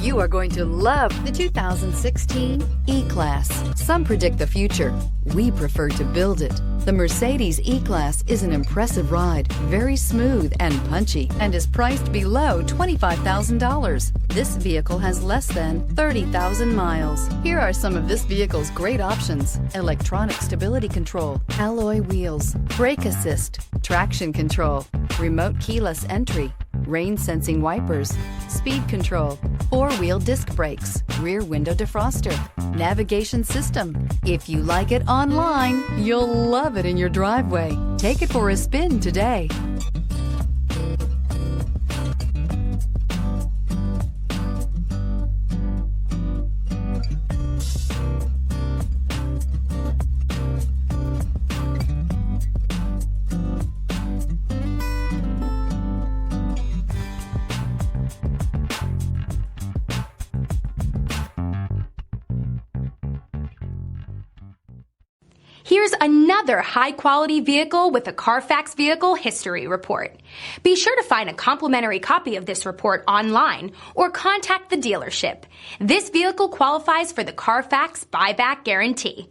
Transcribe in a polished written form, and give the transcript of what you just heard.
You are going to love the 2016 E-Class. Some predict the future. We prefer to build it. The Mercedes E-Class is an impressive ride, very smooth and punchy, and is priced below $25,000. This vehicle has less than 30,000 miles. Here are some of this vehicle's great options: electronic stability control, alloy wheels, brake assist, traction control, remote keyless entry, rain sensing wipers, speed control, four-wheel disc brakes, rear window defroster, navigation system. If you like it online, you'll love it in your driveway. Take it for a spin today. Here's another high-quality vehicle with a Carfax Vehicle History Report. Be sure to find a complimentary copy of this report online or contact the dealership. This vehicle qualifies for the Carfax Buyback Guarantee.